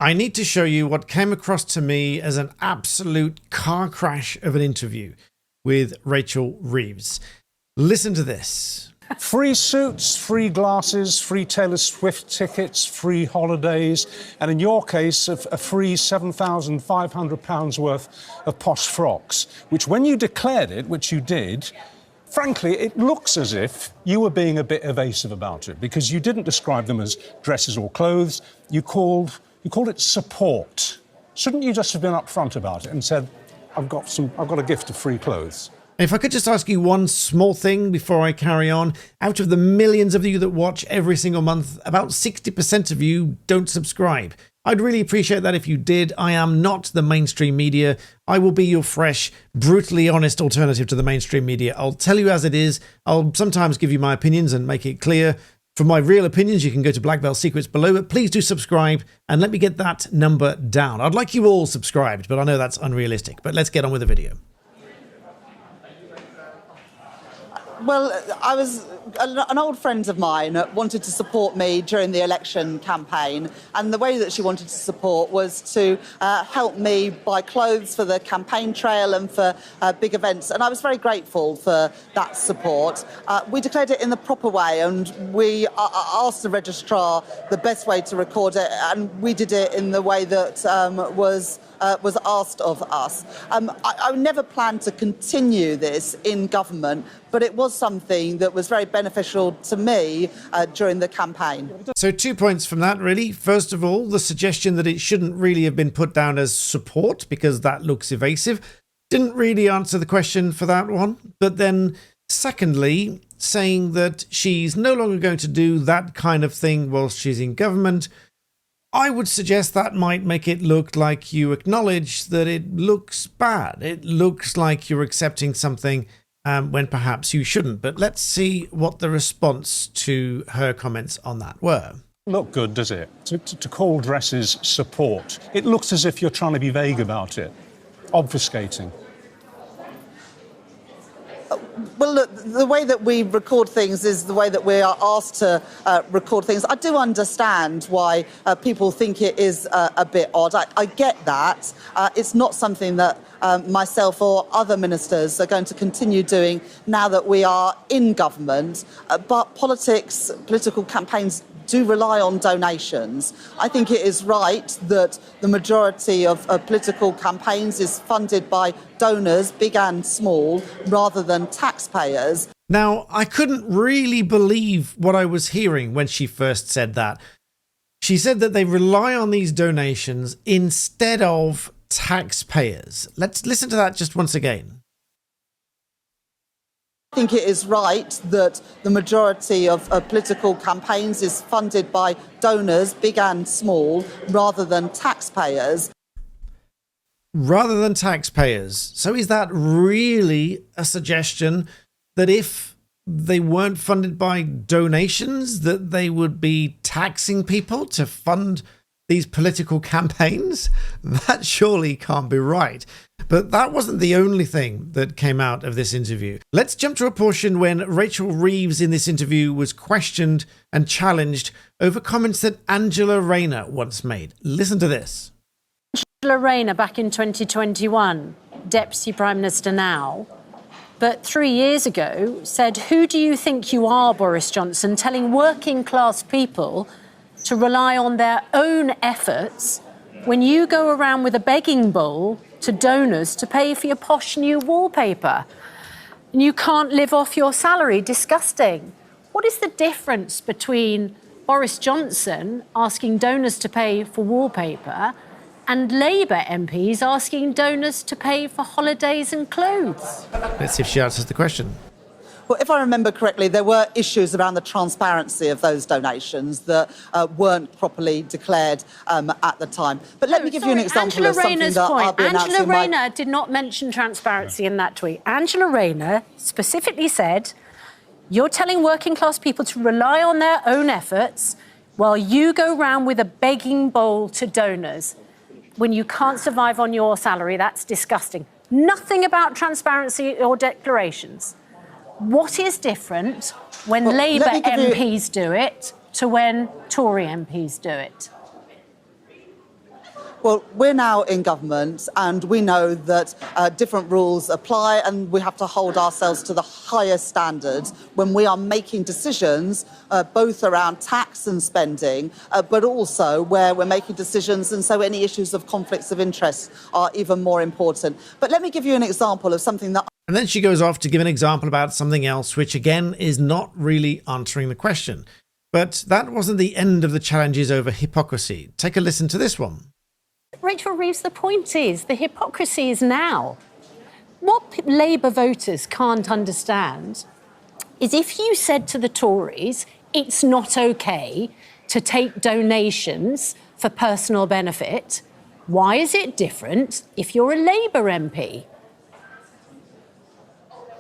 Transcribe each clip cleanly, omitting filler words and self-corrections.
I need to show you what came across to me as an absolute car crash of an interview with Rachel Reeves. Listen to this. Free suits, free glasses, free Taylor Swift tickets, free holidays, and in your case, a free £7,500 worth of posh frocks, which when you declared it, which you did, frankly, it looks as if you were being a bit evasive about it, because you didn't describe them as dresses or clothes. You called it support. Shouldn't you just have been upfront about it and said, I've got a gift of free clothes? If I could just ask you one small thing before I carry on. Out of the millions of you that watch every single month, about 60% of you don't subscribe. I'd really appreciate that if you did. I am not the mainstream media. I will be your fresh, brutally honest alternative to the mainstream media. I'll tell you as it is. I'll sometimes give you my opinions and make it clear. For my real opinions, you can go to Black Belt Secrets below, but please do subscribe and let me get that number down. I'd like you all subscribed, but I know that's unrealistic. But let's get on with the video. Well, an old friend of mine wanted to support me during the election campaign, and the way that she wanted to support was to help me buy clothes for the campaign trail and for big events, and I was very grateful for that support. We declared it in the proper way, and we asked the registrar the best way to record it, and we did it in the way that was asked of us. I never planned to continue this in government, but it was something that was very beneficial to me during the campaign. So 2 points from that, really. First of all, the suggestion that it shouldn't really have been put down as support because that looks evasive didn't really answer the question for that one. But then secondly, saying that she's no longer going to do that kind of thing whilst she's in government, I would suggest that might make it look like you acknowledge that it looks bad. It looks like you're accepting something when perhaps you shouldn't. But let's see what the response to her comments on that were. Look good, does it? To call dresses support. It looks as if you're trying to be vague about it, obfuscating. Well, look, the way that we record things is the way that we are asked to record things. I do understand why people think it is a bit odd. I get that. It's not something that myself or other ministers are going to continue doing now that we are in government. But political campaigns do rely on donations. I think it is right that the majority of political campaigns is funded by donors, big and small, rather than taxpayers. Now, I couldn't really believe what I was hearing when she first said that. She said that they rely on these donations instead of taxpayers. Let's listen to that just once again. I think it is right that the majority of political campaigns is funded by donors, big and small, rather than taxpayers. Rather than taxpayers. So is that really a suggestion that if they weren't funded by donations, that they would be taxing people to fund these political campaigns? That surely can't be right. But that wasn't the only thing that came out of this interview. Let's jump to a portion when Rachel Reeves in this interview was questioned and challenged over comments that Angela Rayner once made. Listen to this. Angela Rayner back in 2021, Deputy Prime Minister now, but 3 years ago said, "Who do you think you are, Boris Johnson, telling working class people to rely on their own efforts when you go around with a begging bowl to donors to pay for your posh new wallpaper? And you can't live off your salary. Disgusting." What is the difference between Boris Johnson asking donors to pay for wallpaper and Labour MPs asking donors to pay for holidays and clothes? Let's see if she answers the question. Well, if I remember correctly, there were issues around the transparency of those donations that weren't properly declared at the time. But let me give you an example of something that I'll be announcing. Angela Rayner did not mention transparency in that tweet. Angela Rayner specifically said, "You're telling working class people to rely on their own efforts while you go round with a begging bowl to donors. When you can't survive on your salary, that's disgusting." Nothing about transparency or declarations. What is different when Labour MPs do it to when Tory MPs do it? Well, we're now in government and we know that different rules apply, and we have to hold ourselves to the highest standards when we are making decisions both around tax and spending, but also where we're making decisions, and so any issues of conflicts of interest are even more important. But let me give you an example of something that... And then she goes off to give an example about something else, which again is not really answering the question. But that wasn't the end of the challenges over hypocrisy. Take a listen to this one. Rachel Reeves, the point is the hypocrisy is now. What Labour voters can't understand is if you said to the Tories it's not OK to take donations for personal benefit, why is it different if you're a Labour MP?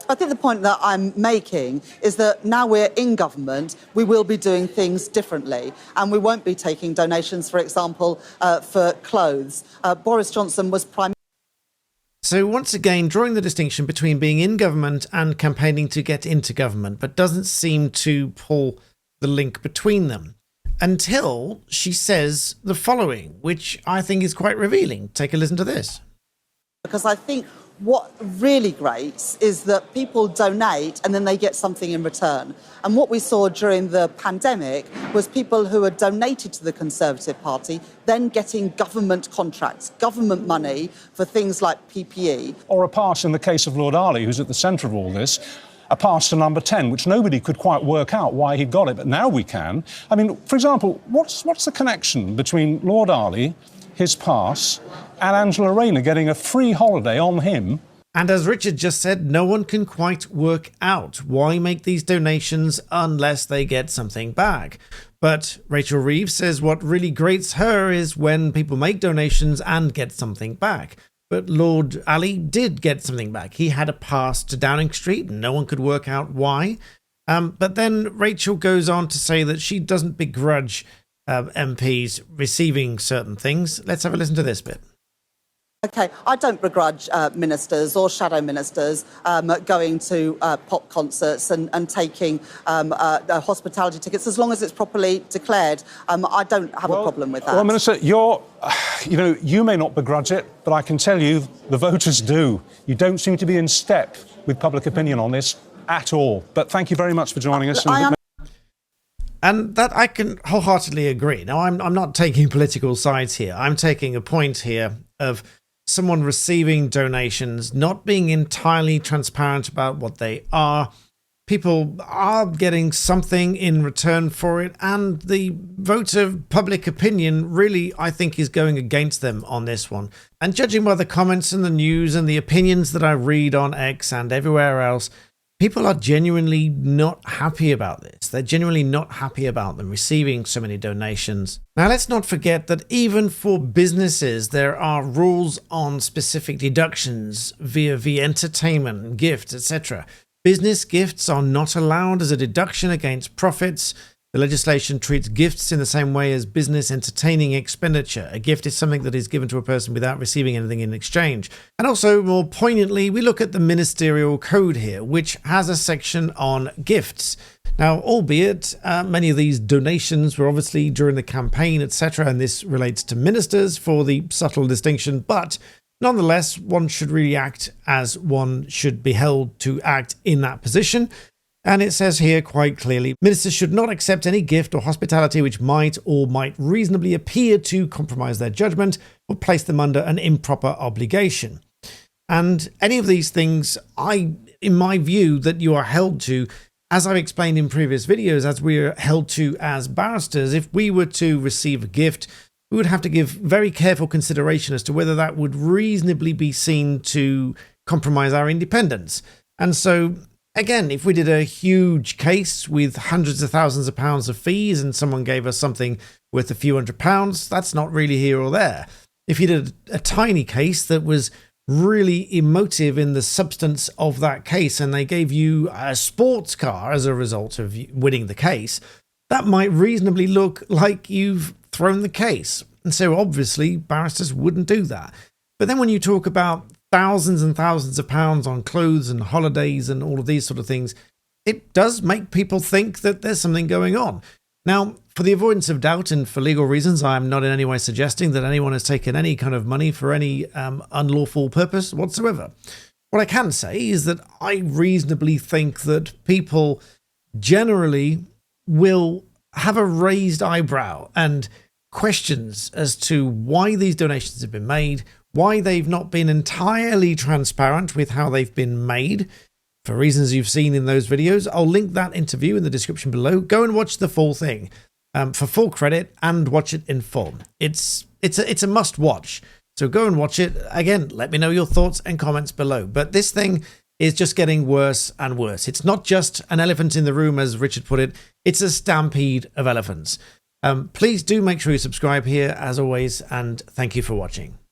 I think the point that I'm making is that now we're in government, we will be doing things differently, and we won't be taking donations, for example, for clothes. Boris Johnson was Prime Minister. So once again, drawing the distinction between being in government and campaigning to get into government, but doesn't seem to pull the link between them until she says the following, which I think is quite revealing. Take a listen to this. Because I think what really grates is that people donate and then they get something in return. And what we saw during the pandemic was people who had donated to the Conservative Party then getting government contracts, government money for things like PPE. Or a pass in the case of Lord Ali, who's at the centre of all this, a pass to number 10, which nobody could quite work out why he got it, but now we can. I mean, for example, what's the connection between Lord Ali, his pass, and Angela Rayner getting a free holiday on him? And as Richard just said, no one can quite work out why make these donations unless they get something back. But Rachel Reeves says what really grates her is when people make donations and get something back. But Lord Ali did get something back. He had a pass to Downing Street and no one could work out why. But then Rachel goes on to say that she doesn't begrudge MPs receiving certain things. Let's have a listen to this bit. OK, I don't begrudge ministers or shadow ministers going to pop concerts and taking hospitality tickets as long as it's properly declared. I don't have a problem with that. Well, Minister, you may not begrudge it, but I can tell you the voters do. You don't seem to be in step with public opinion on this at all. But thank you very much for joining us. And that I can wholeheartedly agree. Now, I'm not taking political sides here. I'm taking a point here of someone receiving donations, not being entirely transparent about what they are. People are getting something in return for it, and the vote of public opinion really, I think, is going against them on this one. And judging by the comments and the news and the opinions that I read on X and everywhere else, people are genuinely not happy about this. They're genuinely not happy about them receiving so many donations. Now, let's not forget that even for businesses, there are rules on specific deductions via entertainment, gifts, etc. Business gifts are not allowed as a deduction against profits. The legislation treats gifts in the same way as business entertaining expenditure. A gift is something that is given to a person without receiving anything in exchange. And also, more poignantly, we look at the Ministerial Code here, which has a section on gifts. Now, albeit many of these donations were obviously during the campaign, etc., and this relates to ministers for the subtle distinction, but nonetheless, one should really act as one should be held to act in that position. And it says here quite clearly, ministers should not accept any gift or hospitality which might or might reasonably appear to compromise their judgment or place them under an improper obligation. And any of these things, in my view, that you are held to, as I've explained in previous videos, as we're held to as barristers, if we were to receive a gift, we would have to give very careful consideration as to whether that would reasonably be seen to compromise our independence. And so, again, if we did a huge case with hundreds of thousands of pounds of fees and someone gave us something worth a few £100s, that's not really here or there. If you did a tiny case that was really emotive in the substance of that case and they gave you a sports car as a result of winning the case, that might reasonably look like you've thrown the case. And so obviously barristers wouldn't do that. But then when you talk about thousands and thousands of pounds on clothes and holidays and all of these sort of things, it does make people think that there's something going on. Now, for the avoidance of doubt and for legal reasons, I am not in any way suggesting that anyone has taken any kind of money for any unlawful purpose whatsoever. What I can say is that I reasonably think that people generally will have a raised eyebrow and questions as to why these donations have been made, why they've not been entirely transparent with how they've been made, for reasons you've seen in those videos. I'll link that interview in the description below. Go and watch the full thing for full credit and watch it in full. It's a must watch. So go and watch it. Again, let me know your thoughts and comments below. But this thing is just getting worse and worse. It's not just an elephant in the room, as Richard put it. It's a stampede of elephants. Please do make sure you subscribe here, as always, and thank you for watching.